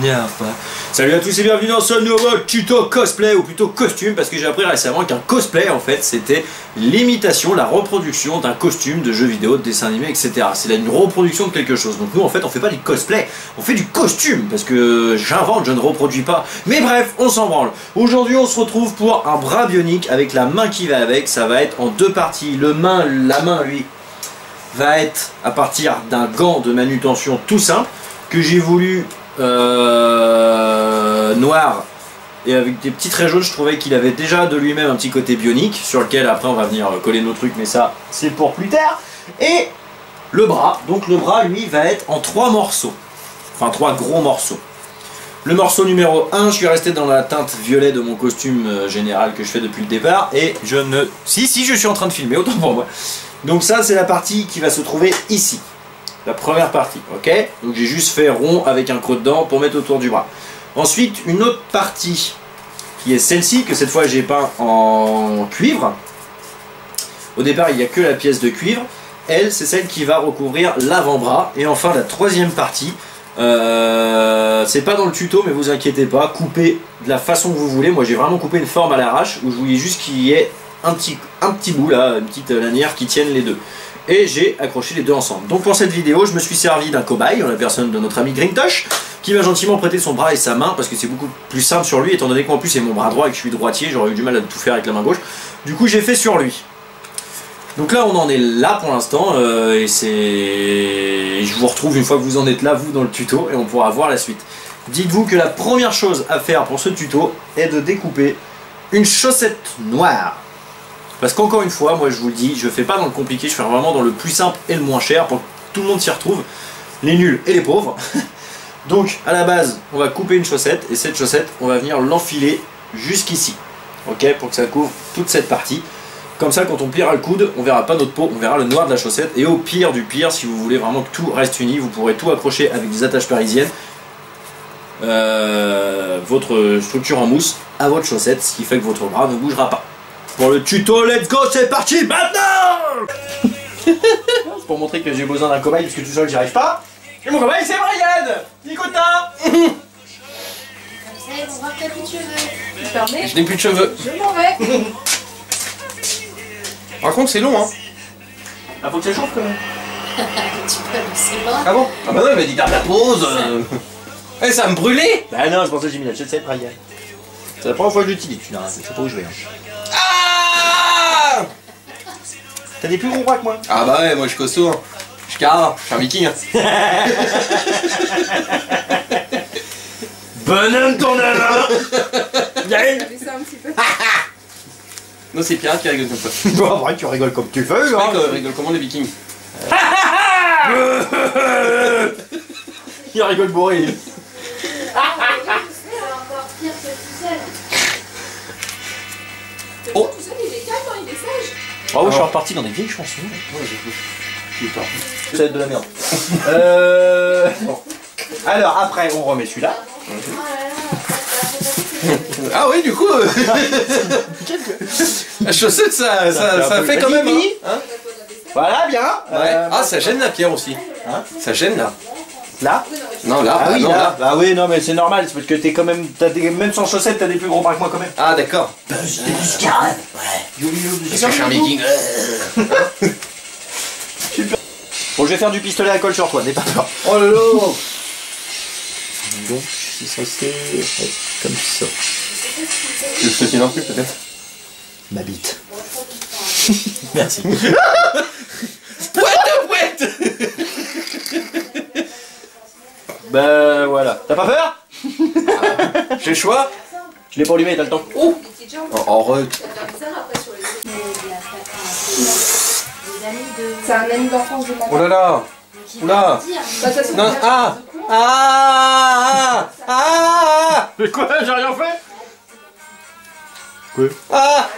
dernière fois. Salut à tous et bienvenue dans ce nouveau tuto cosplay, ou plutôt costume, parce que j'ai appris récemment qu'un cosplay en fait c'était l'imitation, la reproduction d'un costume de jeu vidéo, de dessin animé, etc. C'est une reproduction de quelque chose. Donc nous en fait on fait pas du cosplay, on fait du costume, parce que j'invente, je ne reproduis pas. Mais bref, on s'en branle. Aujourd'hui on se retrouve pour un bras bionique avec la main qui va avec. Ça va être en deux parties. La main lui va être à partir d'un gant de manutention tout simple que j'ai voulu noir et avec des petits traits jaunes. Je trouvais qu'il avait déjà de lui-même un petit côté bionique sur lequel après on va venir coller nos trucs, mais ça c'est pour plus tard. Et le bras, donc le bras lui va être en trois morceaux, enfin trois gros morceaux. Le morceau numéro 1, je suis resté dans la teinte violet de mon costume général que je fais depuis le départ et je ne... Si, je suis en train de filmer, autant pour moi. Donc ça, c'est la partie qui va se trouver ici. La première partie, ok? Donc j'ai juste fait rond avec un creux dedans pour mettre autour du bras. Ensuite, une autre partie qui est celle-ci, que cette fois j'ai peint en cuivre. Au départ, il n'y a que la pièce de cuivre. Elle, c'est celle qui va recouvrir l'avant-bras. Et enfin, la troisième partie... c'est pas dans le tuto, mais vous inquiétez pas, coupez de la façon que vous voulez. Moi j'ai vraiment coupé une forme à l'arrache où je voulais juste qu'il y ait un petit bout là, une petite lanière qui tienne les deux. Et j'ai accroché les deux ensemble. Donc pour cette vidéo, je me suis servi d'un cobaye, en la personne de notre ami Grintosh, qui m'a gentiment prêté son bras et sa main, parce que c'est beaucoup plus simple sur lui, étant donné qu'en plus c'est mon bras droit et que je suis droitier, j'aurais eu du mal à tout faire avec la main gauche. Du coup j'ai fait sur lui. Donc là on en est là pour l'instant et je vous retrouve une fois que vous en êtes là vous dans le tuto et on pourra voir la suite. Dites-vous que la première chose à faire pour ce tuto est de découper une chaussette noire. Parce qu'encore une fois, moi je vous le dis, je fais pas dans le compliqué, je fais vraiment dans le plus simple et le moins cher pour que tout le monde s'y retrouve, les nuls et les pauvres. Donc à la base on va couper une chaussette et cette chaussette on va venir l'enfiler jusqu'ici, ok, pour que ça couvre toute cette partie. Comme ça, quand on pliera le coude, on verra pas notre peau, on verra le noir de la chaussette. Et au pire du pire, si vous voulez vraiment que tout reste uni, vous pourrez tout accrocher avec des attaches parisiennes. Votre structure en mousse à votre chaussette, ce qui fait que votre bras ne bougera pas. Pour le tuto, let's go, c'est parti maintenant. C'est pour montrer que j'ai besoin d'un cobaye, parce que tout seul j'y arrive pas. Et mon cobaye, c'est Brian Nicotin. Comme ça, ils vont voir que t'as plus de cheveux. Je n'ai plus de cheveux. Je m'en vais. Par contre, c'est long, hein. Ah, faut que ça chauffe quand même. Tu peux le savoir. Ah bon? Ah bah non, il m'a dit garde la pause. Eh, ça va me brûler. Bah non, c'est pour ça que j'ai mis la chaussette, Brian. C'est la première fois que je l'utilise, tu sais pas où je vais. Hein. Ah! T'as des plus gros bras que moi. Ah bah ouais, moi je suis costaud. Hein. Je suis carré, je suis un viking. Hein. Bonhomme ton alin. Viens. Non, c'est Pierre qui rigole comme ça. Bon, vrai, tu rigoles comme tu veux, hein. Rigole comment les vikings? Il rigole bourré. C'est encore pire que tout seul. Oh. Tout seul, il est calme, il est sage. Oh, je suis reparti dans des vieilles chansons. Ouais, j'ai peur. Ça va être de la merde. Bon. Alors, après, on remet celui-là. Ah oui, du coup, la chaussette, ça fait quand même. Hein. Voilà, bien. Ouais. Ah, ça gêne la pierre aussi. Hein, ça gêne là. là. Non, là. Ah oui, non, là. Bah oui, non, mais c'est normal, c'est parce que t'es quand même, même sans chaussettes, t'as des plus gros bras que moi quand même. Ah, d'accord. Parce que je suis un viking. Super. Bon, je vais faire du pistolet à colle sur toi, n'aie pas peur. Oh là là. Donc, je suis censé être comme ça. Tu veux sauter non plus peut-être? Ma bite. Merci. Pouette. Ben voilà. T'as pas peur? J'ai le choix. Je l'ai pas allumé, t'as le temps. Oh. C'est un ami d'enfance de papa. Oh là là. Oula. Non. Ah. Mais quoi? J'ai rien fait? Quoi? Ah.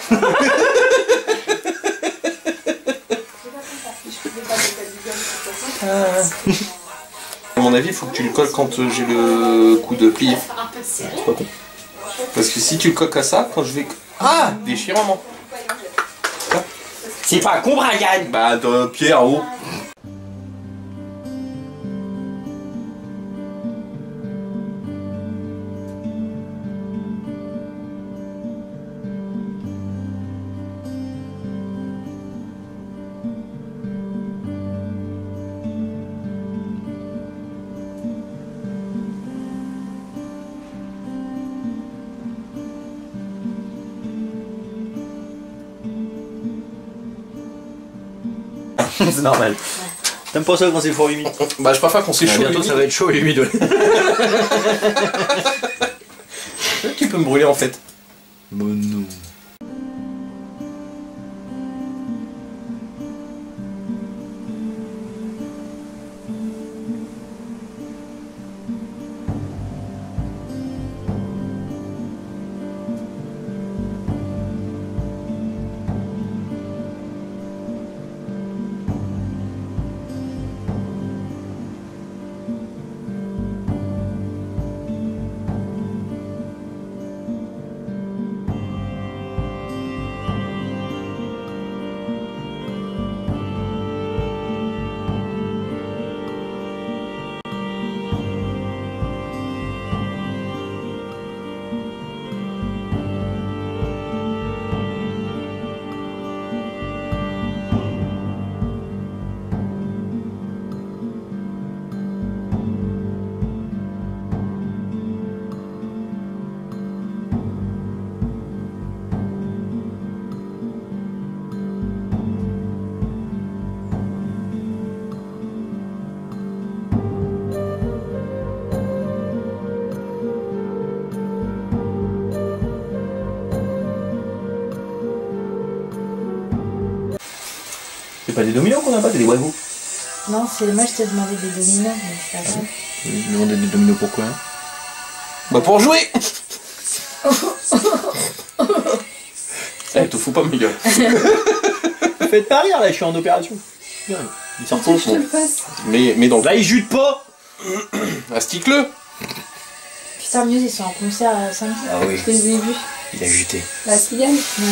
À mon avis, il faut que tu le colles quand j'ai le coup de plié. Parce que si tu le colles à ça, quand je vais... Ah, déchirement. C'est pas con, Brian. Bah, Pierre, oh. C'est normal. T'aimes pas ça quand c'est fort humide? Bah je préfère quand c'est chaud. Bientôt ça va être chaud et humide. Ouais. Tu peux me brûler en fait. Bon non. C'est pas des dominos qu'on a pas, c'est des wagons. Non, c'est moi je t'ai demandé des dominos, mais c'est pas grave. Tu me demandais des dominos pourquoi hein? Bah pour jouer. Eh, te fous pas mes gars. Faites pas rire là, je suis en opération. Il sort Tu veux que je te le fasse? Mais donc là il jute pas. astique-le. Putain, mieux, ils sont en concert à samedi. Ah oui. Je les ai vus. Il a juté. La cigale? Ouais.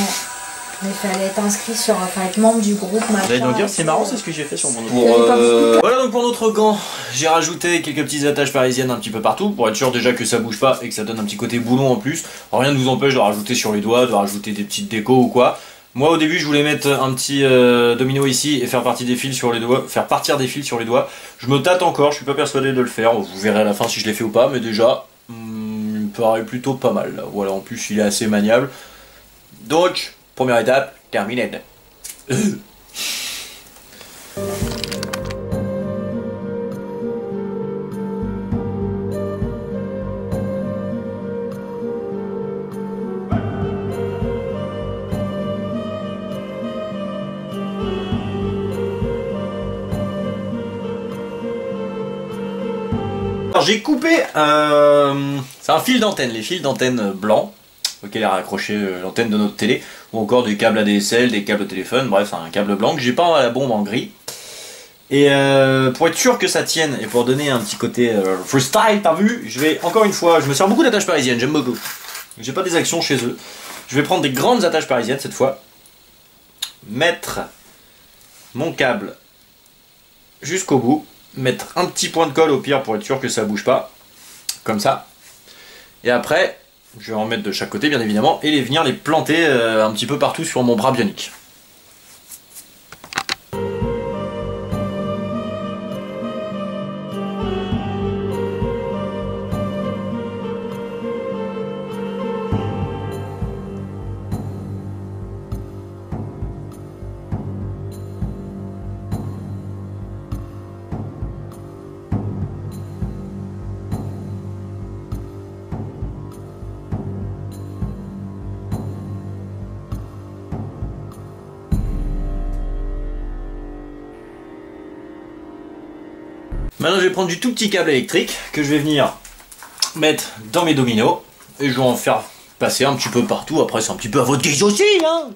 Mais il fallait être inscrit sur. Enfin, être membre du groupe, machin. Vous allez donc dire c'est marrant, c'est ce que j'ai fait sur mon autre. Pour Voilà donc pour notre gant, j'ai rajouté quelques petites attaches parisiennes un petit peu partout pour être sûr déjà que ça bouge pas et que ça donne un petit côté boulon en plus. Rien ne vous empêche de rajouter sur les doigts, de rajouter des petites décos ou quoi. Moi au début je voulais mettre un petit domino ici et faire partir des fils sur les doigts. Je me tâte encore, je suis pas persuadé de le faire. Vous verrez à la fin si je l'ai fait ou pas, mais déjà il me paraît plutôt pas mal là. Voilà, en plus il est assez maniable. Donc, première étape, terminée. Alors j'ai coupé, c'est un fil d'antenne, les fils d'antenne blancs auquel est raccroché l'antenne de notre télé, ou encore des câbles ADSL, des câbles au téléphone, bref, c'est un câble blanc que j'ai peint à la bombe en gris. Et pour être sûr que ça tienne, et pour donner un petit côté freestyle, t'as vu, je vais, encore une fois, je me sers beaucoup d'attaches parisiennes, j'aime beaucoup. J'ai pas des actions chez eux. Je vais prendre des grandes attaches parisiennes cette fois, mettre mon câble jusqu'au bout, mettre un petit point de colle au pire pour être sûr que ça bouge pas, comme ça. Et après, je vais en mettre de chaque côté bien évidemment, et venir les planter un petit peu partout sur mon bras bionique. Maintenant je vais prendre du tout petit câble électrique que je vais venir mettre dans mes dominos et je vais en faire passer un petit peu partout. Après c'est un petit peu à votre guise aussi hein.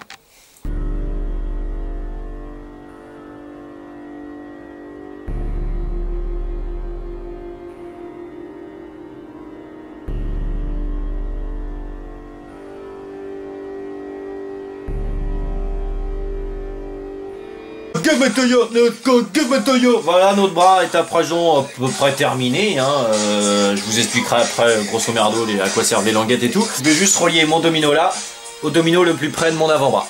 Voilà, notre bras est à présent à peu près terminé. Hein. Je vous expliquerai après, grosso merdo, à quoi servent les languettes et tout. Je vais juste relier mon domino là au domino le plus près de mon avant-bras.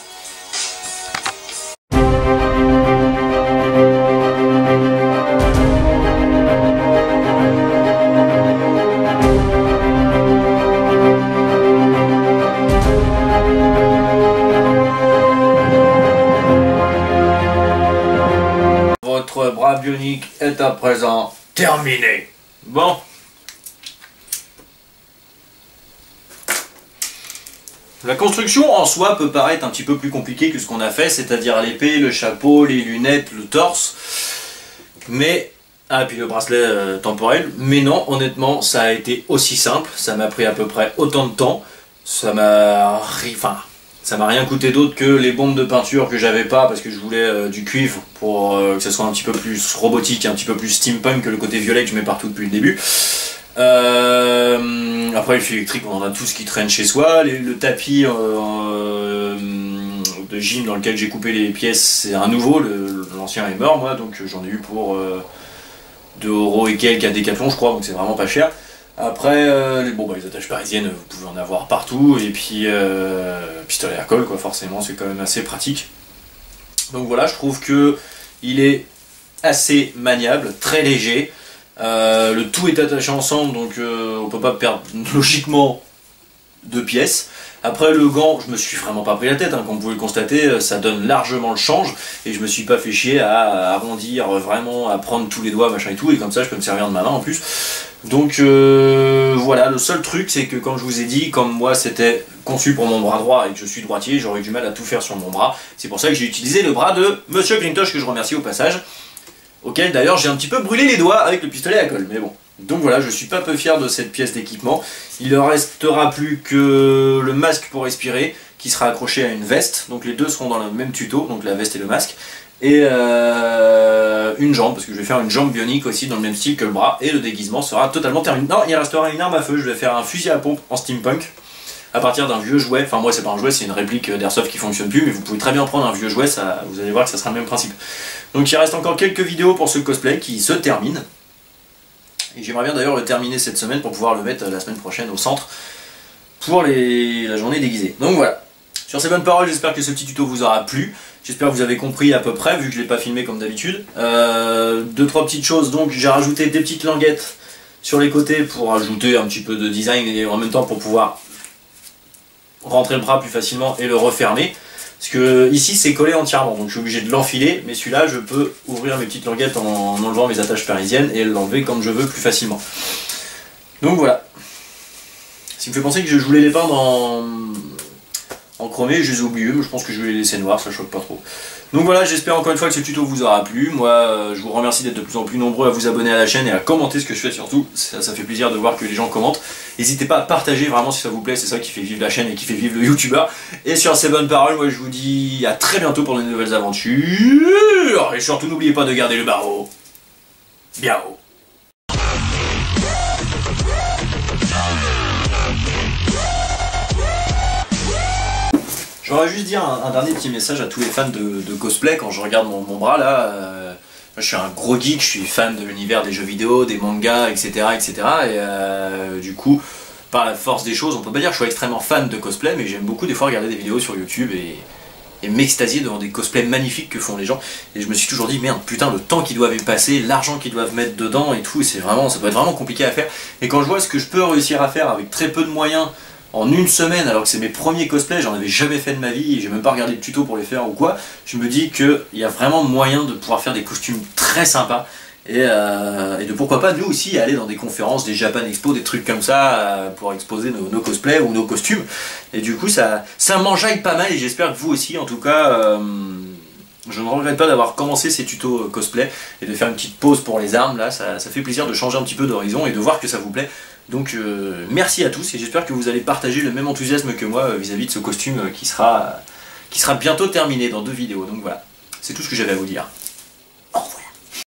bras bionique est à présent terminé. Bon. La construction en soi peut paraître un petit peu plus compliquée que ce qu'on a fait, c'est-à-dire l'épée, le chapeau, les lunettes, le torse. Mais... Ah, et puis le bracelet temporel. Mais non, honnêtement, ça a été aussi simple. Ça m'a pris à peu près autant de temps. Ça m'a rien coûté d'autre que les bombes de peinture que j'avais pas parce que je voulais du cuivre pour que ça soit un petit peu plus robotique, un petit peu plus steampunk que le côté violet que je mets partout depuis le début. Après le fil électrique, on en a tout ce qui traîne chez soi. Le tapis de gym dans lequel j'ai coupé les pièces, c'est un nouveau. L'ancien est mort, moi, donc j'en ai eu pour 2€ et quelques à Decathlon, je crois, donc c'est vraiment pas cher. Après, les attaches parisiennes, vous pouvez en avoir partout, et puis pistolet à colle, quoi, forcément, c'est quand même assez pratique. Donc voilà, je trouve que il est assez maniable, très léger. Le tout est attaché ensemble, donc on peut pas perdre logiquement 2 pièces. Après le gant, je me suis vraiment pas pris la tête, hein, comme vous pouvez le constater, ça donne largement le change, et je me suis pas fait chier à arrondir vraiment, à prendre tous les doigts, machin et tout, et comme ça je peux me servir de ma main en plus. Donc voilà, le seul truc c'est que comme je vous ai dit, comme moi c'était conçu pour mon bras droit et que je suis droitier, j'aurais eu du mal à tout faire sur mon bras. C'est pour ça que j'ai utilisé le bras de Monsieur Grintosh, que je remercie au passage, auquel d'ailleurs j'ai un petit peu brûlé les doigts avec le pistolet à colle, mais bon. Donc voilà, je suis pas peu fier de cette pièce d'équipement. Il ne restera plus que le masque pour respirer, qui sera accroché à une veste. Donc les deux seront dans le même tuto, donc la veste et le masque. Et une jambe, parce que je vais faire une jambe bionique aussi dans le même style que le bras. Et le déguisement sera totalement terminé. Non, il restera une arme à feu, je vais faire un fusil à pompe en steampunk. À partir d'un vieux jouet, enfin moi c'est pas un jouet, c'est une réplique d'Airsoft qui fonctionne plus, mais vous pouvez très bien prendre un vieux jouet, ça, vous allez voir que ça sera le même principe. Donc il reste encore quelques vidéos pour ce cosplay qui se termine. Et j'aimerais bien d'ailleurs le terminer cette semaine pour pouvoir le mettre la semaine prochaine au centre pour la journée déguisée. Donc voilà. Sur ces bonnes paroles, j'espère que ce petit tuto vous aura plu. J'espère que vous avez compris à peu près, vu que je ne l'ai pas filmé comme d'habitude. 2-3 petites choses, donc j'ai rajouté des petites languettes sur les côtés pour ajouter un petit peu de design et en même temps pour pouvoir rentrer le bras plus facilement et le refermer. Parce que ici c'est collé entièrement, donc je suis obligé de l'enfiler, mais celui-là je peux ouvrir mes petites languettes en enlevant mes attaches parisiennes et l'enlever comme je veux plus facilement. Donc voilà. Ce qui me fait penser que je voulais les peindre en chromé, je les ai oubliés, mais je pense que je vais les laisser noirs, ça choque pas trop. Donc voilà, j'espère encore une fois que ce tuto vous aura plu. Moi, je vous remercie d'être de plus en plus nombreux à vous abonner à la chaîne et à commenter ce que je fais surtout. Ça fait plaisir de voir que les gens commentent. N'hésitez pas à partager vraiment si ça vous plaît, c'est ça qui fait vivre la chaîne et qui fait vivre le youtubeur. Et sur ces bonnes paroles, moi je vous dis à très bientôt pour de nouvelles aventures. Et surtout n'oubliez pas de garder le barreau bien haut. J'aurais juste dire un dernier petit message à tous les fans de cosplay. Quand je regarde mon bras là, je suis un gros geek, je suis fan de l'univers des jeux vidéo, des mangas, etc. etc. Et du coup, par la force des choses, on peut pas dire que je suis extrêmement fan de cosplay, mais j'aime beaucoup des fois regarder des vidéos sur YouTube et m'extasier devant des cosplays magnifiques que font les gens. Et je me suis toujours dit, merde, putain, le temps qu'ils doivent y passer, l'argent qu'ils doivent mettre dedans et tout, ça doit être vraiment compliqué à faire. Et quand je vois ce que je peux réussir à faire avec très peu de moyens, en une semaine, alors que c'est mes premiers cosplays, j'en avais jamais fait de ma vie, et j'ai même pas regardé de tuto pour les faire ou quoi, je me dis qu'il y a vraiment moyen de pouvoir faire des costumes très sympas, et de pourquoi pas nous aussi aller dans des conférences, des Japan Expo, des trucs comme ça, pour exposer nos cosplays ou nos costumes, et du coup ça m'enjaille pas mal, et j'espère que vous aussi, en tout cas, je ne regrette pas d'avoir commencé ces tutos cosplay, et de faire une petite pause pour les armes, là, ça fait plaisir de changer un petit peu d'horizon, et de voir que ça vous plaît. Donc merci à tous et j'espère que vous allez partager le même enthousiasme que moi vis-à-vis de ce costume qui sera bientôt terminé dans 2 vidéos. Donc voilà, c'est tout ce que j'avais à vous dire.